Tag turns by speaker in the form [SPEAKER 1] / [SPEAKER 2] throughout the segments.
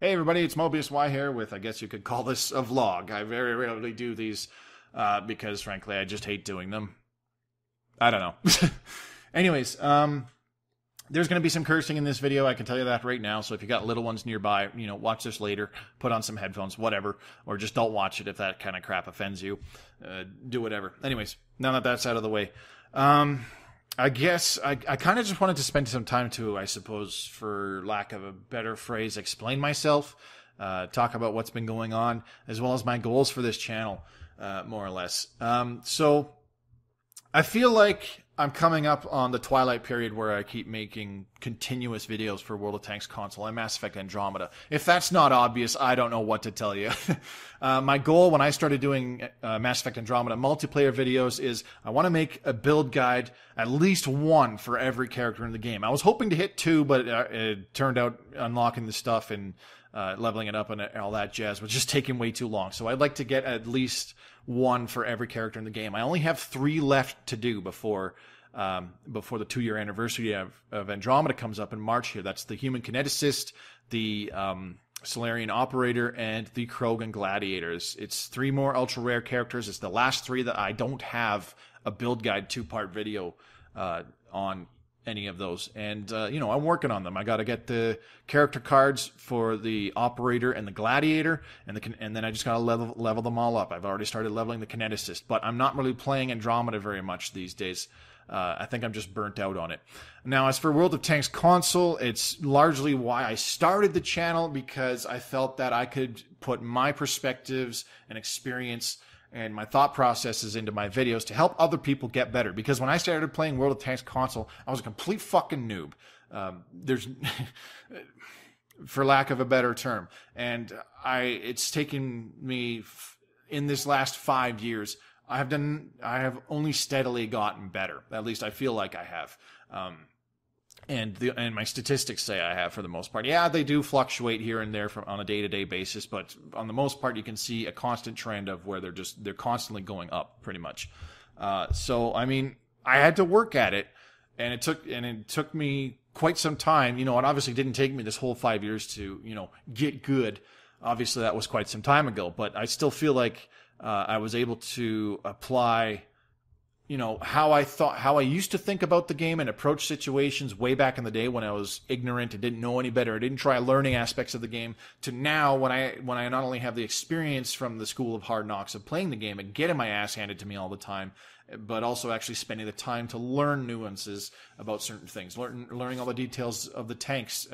[SPEAKER 1] Hey everybody, it's Mobius Y here with, I guess you could call this a vlog. I very rarely do these because frankly I just hate doing them. I don't know. Anyways, there's going to be some cursing in this video, I can tell you that right now, so if you got little ones nearby, watch this later, put on some headphones, whatever, or just don't watch it if that kind of crap offends you. Do whatever. Anyways, now that that's out of the way, I guess I kind of just wanted to spend some time to, I suppose, for lack of a better phrase, explain myself, talk about what's been going on, as well as my goals for this channel, more or less. So I feel like I'm coming up on the twilight period where I keep making continuous videos for World of Tanks console and Mass Effect Andromeda. If that's not obvious, I don't know what to tell you. My goal when I started doing Mass Effect Andromeda multiplayer videos is I want to make a build guide, at least one for every character in the game. I was hoping to hit two, but it turned out unlocking the stuff and leveling it up and all that jazz was just taking way too long. So I'd like to get at least one for every character in the game. I only have 3 left to do before the 2-year anniversary of Andromeda comes up in March here. That's the Human Kineticist, the Solarian Operator, and the Krogan Gladiators. It's 3 more ultra rare characters. It's the last 3 that I don't have a build guide 2-part video on any of those. And, I'm working on them. I got to get the character cards for the Operator and the Gladiator, and then I just got to level them all up. I've already started leveling the Kineticist, but I'm not really playing Andromeda very much these days. I think I'm just burnt out on it. Now, as for World of Tanks console, it's largely why I started the channel, because I felt that I could put my perspectives and experience and my thought processes into my videos to help other people get better. Because when I started playing World of Tanks console, I was a complete fucking noob. There's, for lack of a better term. And it's taken me, in this last 5 years, I have only steadily gotten better. At least I feel like I have. And my statistics say I have, for the most part. Yeah, they do fluctuate here and there on a day-to-day basis, but on the most part, you can see a constant trend of where they're constantly going up, pretty much. So I mean, I had to work at it, and it took me quite some time. It obviously didn't take me this whole 5 years to get good. Obviously, that was quite some time ago, but I still feel like I was able to apply how I used to think about the game and approach situations way back in the day when I was ignorant and didn't know any better. I didn't try learning aspects of the game, to now when I not only have the experience from the school of hard knocks of playing the game and getting my ass handed to me all the time, but also actually spending the time to learn nuances about certain things, learning all the details of the tanks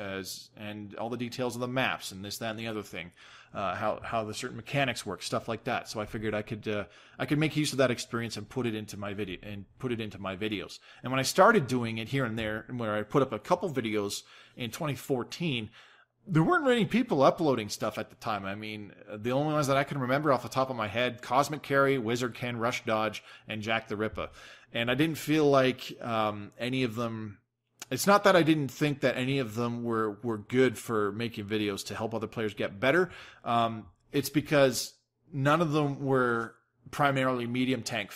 [SPEAKER 1] and all the details of the maps and this, that, and the other thing. How the certain mechanics work, stuff like that. So I figured I could make use of that experience and put it into my videos. And when I started doing it here and there, where I put up a couple videos in 2014, there weren't many people uploading stuff at the time. I mean, the only ones that I can remember off the top of my head: Cosmic Carry, Wizard Ken, Rush Dodge, and Jack the Ripper. And I didn't feel like any of them. It's not that I didn't think that any of them were good for making videos to help other players get better. It's because none of them were primarily medium tank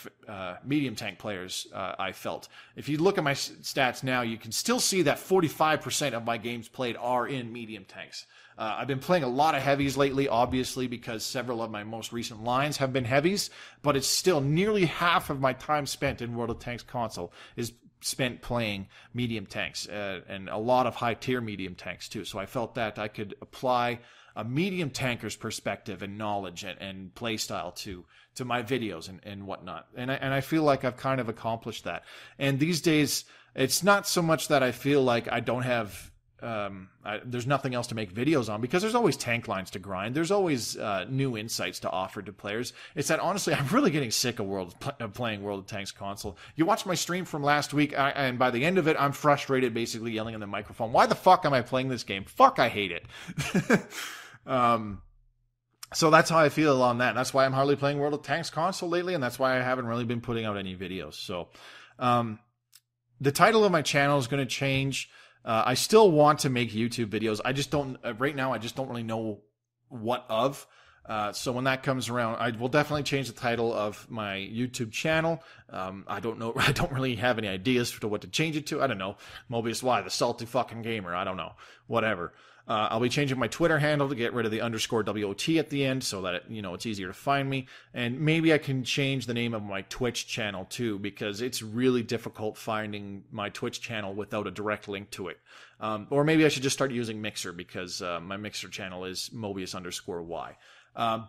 [SPEAKER 1] players. I felt, if you look at my stats now, you can still see that 45% of my games played are in medium tanks. I've been playing a lot of heavies lately, obviously, because several of my most recent lines have been heavies, but it's still nearly half of my time spent in World of Tanks console is spent playing medium tanks, and a lot of high-tier medium tanks too. So I felt that I could apply a medium tanker's perspective and knowledge and play style to my videos and whatnot. And I feel like I've kind of accomplished that. And these days, it's not so much that I feel like I don't have there's nothing else to make videos on, because there's always tank lines to grind. There's always new insights to offer to players. It's that, honestly, I'm really getting sick of playing World of Tanks console. You watched my stream from last week, and by the end of it, I'm frustrated, basically yelling in the microphone, why the fuck am I playing this game? Fuck, I hate it. So that's how I feel on that. That's why I'm hardly playing World of Tanks console lately, and that's why I haven't really been putting out any videos. So the title of my channel is going to change. I still want to make YouTube videos. I just don't, right now, I just don't really know what of. So when that comes around, I will definitely change the title of my YouTube channel. I don't know. I don't really have any ideas to what to change it to. I don't know. Mobius Y, the salty fucking gamer. I don't know. Whatever. I'll be changing my Twitter handle to get rid of the _ WOT at the end so that it's easier to find me. And maybe I can change the name of my Twitch channel too, because it's really difficult finding my Twitch channel without a direct link to it. Or maybe I should just start using Mixer, because my Mixer channel is Mobius _Y.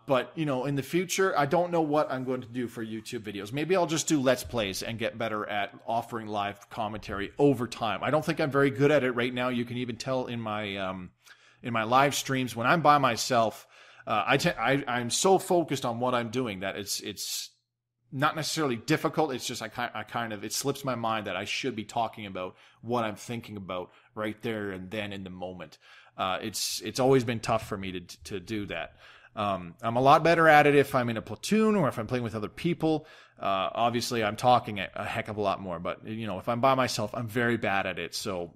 [SPEAKER 1] But, in the future, I don't know what I'm going to do for YouTube videos. Maybe I'll just do Let's Plays and get better at offering live commentary over time. I don't think I'm very good at it right now. You can even tell in my live streams when I'm by myself. I'm so focused on what I'm doing that it's not necessarily difficult. It's just it slips my mind that I should be talking about what I'm thinking about right there and then in the moment. It's always been tough for me to do that. I'm a lot better at it if I'm in a platoon or if I'm playing with other people. Obviously, I'm talking a heck of a lot more, but if I'm by myself, I'm very bad at it. So,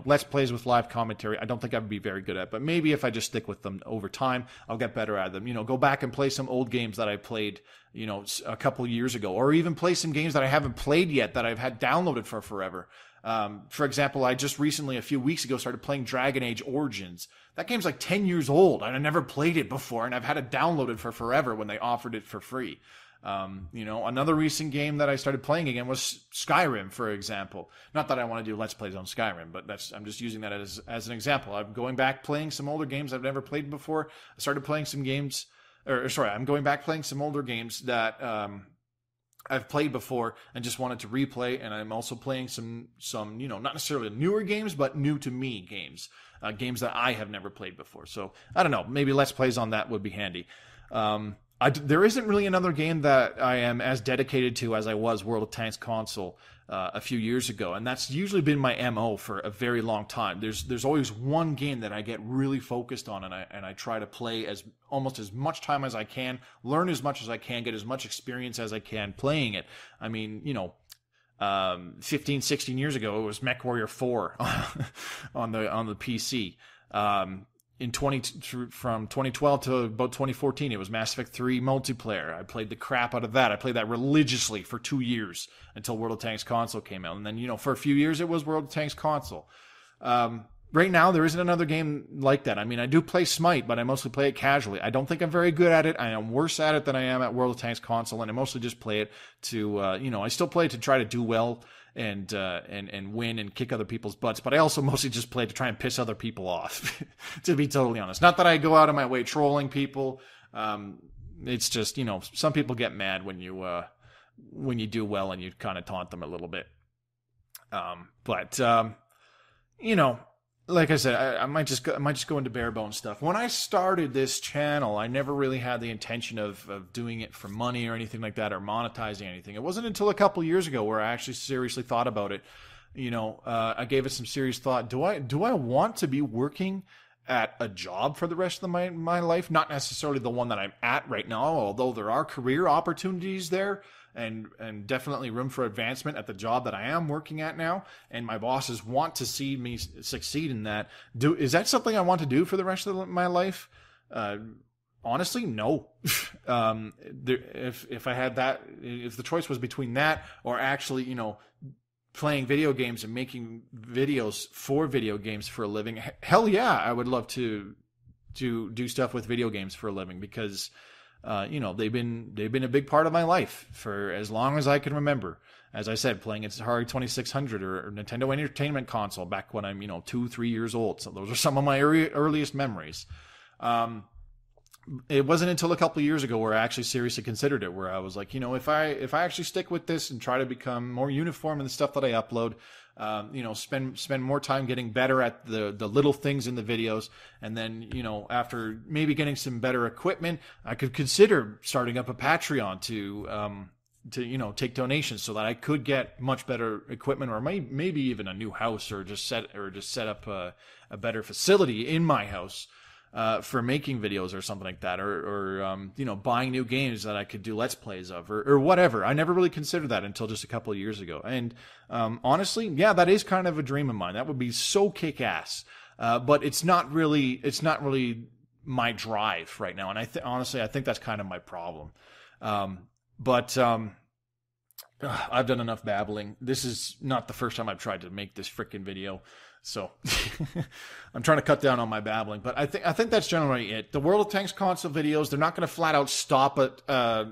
[SPEAKER 1] Let's Plays with live commentary, I don't think I would be very good at, but maybe if I just stick with them over time, I'll get better at them. Go back and play some old games that I played, a couple years ago, or even play some games that I haven't played yet that I've had downloaded for forever. For example, I just recently, a few weeks ago, started playing Dragon Age Origins. That game's like 10 years old, and I never played it before, and I've had it downloaded for forever when they offered it for free. Another recent game that I started playing again was Skyrim, for example. Not that I want to do Let's Plays on Skyrim, but I'm just using that as an example. I'm going back playing some older games I've never played before. I started playing some games, I'm going back playing some older games that I've played before and just wanted to replay, and I'm also playing some not necessarily newer games, but new to me games, games that I have never played before. So I don't know, maybe Let's Plays on that would be handy. There isn't really another game that I am as dedicated to as I was World of Tanks console a few years ago, and that's usually been my MO for a very long time. There's always one game that I get really focused on, and I try to play almost as much time as I can, learn as much as I can, get as much experience as I can playing it. I mean, 15, 16 years ago, it was MechWarrior 4 on the PC. From 2012 to about 2014, it was Mass Effect 3 multiplayer. I played the crap out of that. I played that religiously for 2 years until World of Tanks console came out. And then, for a few years, it was World of Tanks console. Right now, there isn't another game like that. I mean, I do play Smite, but I mostly play it casually. I don't think I'm very good at it. I am worse at it than I am at World of Tanks console, and I mostly just play it to, I still play it to try to do well and win and kick other people's butts, but I also mostly just play to try and piss other people off, to be totally honest. Not that I go out of my way trolling people. It's just, some people get mad when you do well and you kind of taunt them a little bit. Like I said, I might just go into bare bones stuff. When I started this channel, I never really had the intention of doing it for money or anything like that, or monetizing anything. It wasn't until a couple years ago where I actually seriously thought about it. I gave it some serious thought. Do I want to be working at a job for the rest of my life? Not necessarily the one that I'm at right now, although there are career opportunities there. And definitely room for advancement at the job that I am working at now, and my bosses want to see me succeed in that. Is that something I want to do for the rest of my life? Honestly, no. If I had that, if the choice was between that or actually, playing video games and making videos for video games for a living, hell yeah, I would love to do stuff with video games for a living, because they've been a big part of my life for as long as I can remember. As I said, playing Atari 2600 or Nintendo Entertainment Console back when I'm 2-3 years old. So those are some of my earliest memories. It wasn't until a couple of years ago where I actually seriously considered it, where I was like, if I actually stick with this and try to become more uniform in the stuff that I upload, spend more time getting better at the little things in the videos, and then, after maybe getting some better equipment, I could consider starting up a Patreon to take donations so that I could get much better equipment, or maybe even a new house, or just set up a better facility in my house for making videos or something like that, or buying new games that I could do Let's Plays of, or whatever. I never really considered that until just a couple of years ago. And honestly, yeah, that is kind of a dream of mine. That would be so kick-ass. But it's not really my drive right now. And honestly, I think that's kind of my problem. I've done enough babbling. This is not the first time I've tried to make this freaking video. So I'm trying to cut down on my babbling, but I think that's generally it. The World of Tanks console videos, they're not going to flat out stop it. They're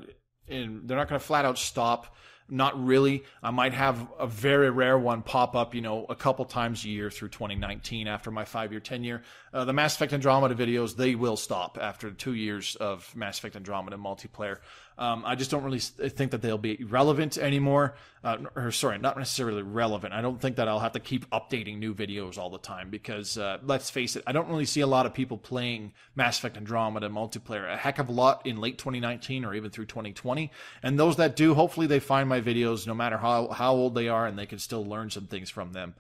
[SPEAKER 1] not going to flat out stop. Not really. I might have a very rare one pop up, a couple times a year through 2019 after my 5-year tenure. The Mass Effect Andromeda videos, they will stop after 2 years of Mass Effect Andromeda multiplayer. I just don't really think that they'll be relevant anymore. Not necessarily relevant. I don't think that I'll have to keep updating new videos all the time because, let's face it, I don't really see a lot of people playing Mass Effect Andromeda multiplayer a heck of a lot in late 2019 or even through 2020. And those that do, hopefully they find my videos no matter how old they are, and they can still learn some things from them.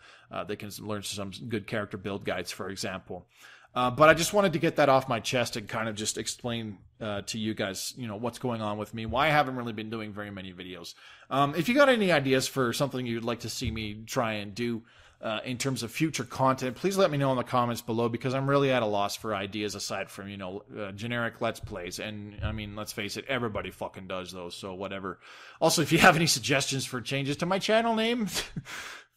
[SPEAKER 1] They can learn some good character build guides, for example. But I just wanted to get that off my chest and kind of just explain to you guys, what's going on with me, why I haven't really been doing very many videos. If you got any ideas for something you'd like to see me try and do in terms of future content, please let me know in the comments below, because I'm really at a loss for ideas aside from, generic Let's Plays. And, I mean, let's face it, everybody fucking does those, so whatever. Also, if you have any suggestions for changes to my channel name...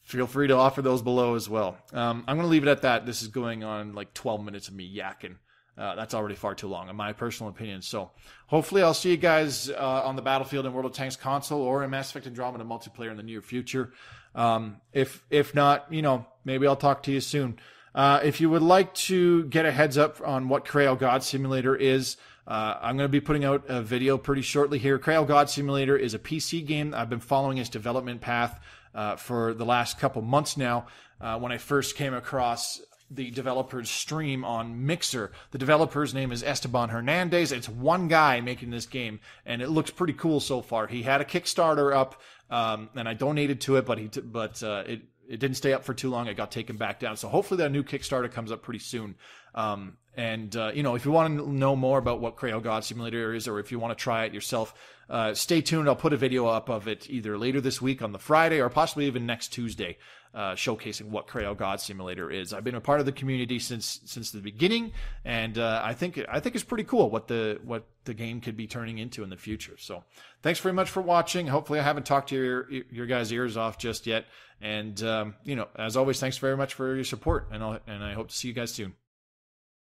[SPEAKER 1] feel free to offer those below as well. I'm going to leave it at that. This is going on like 12 minutes of me yakking. That's already far too long, in my personal opinion. So hopefully I'll see you guys on the battlefield in World of Tanks console or in Mass Effect Andromeda multiplayer in the near future. If not, maybe I'll talk to you soon. If you would like to get a heads up on what Crayo God Simulator is, I'm going to be putting out a video pretty shortly here. Crayo God Simulator is a PC game. I've been following its development path for the last couple months now. When I first came across the developer's stream on Mixer, the developer's name is Esteban Hernandez. It's one guy making this game, and it looks pretty cool so far. He had a Kickstarter up, and I donated to it, but it didn't stay up for too long. It got taken back down. So hopefully that new Kickstarter comes up pretty soon. If you want to know more about what Crayo God Simulator is, or if you want to try it yourself, stay tuned. I'll put a video up of it either later this week on the Friday or possibly even next Tuesday, showcasing what Crayo God Simulator is. I've been a part of the community since the beginning, and I think it's pretty cool what the game could be turning into in the future. So thanks very much for watching. Hopefully I haven't talked to your guys' ears off just yet. And as always, thanks very much for your support, and I hope to see you guys soon.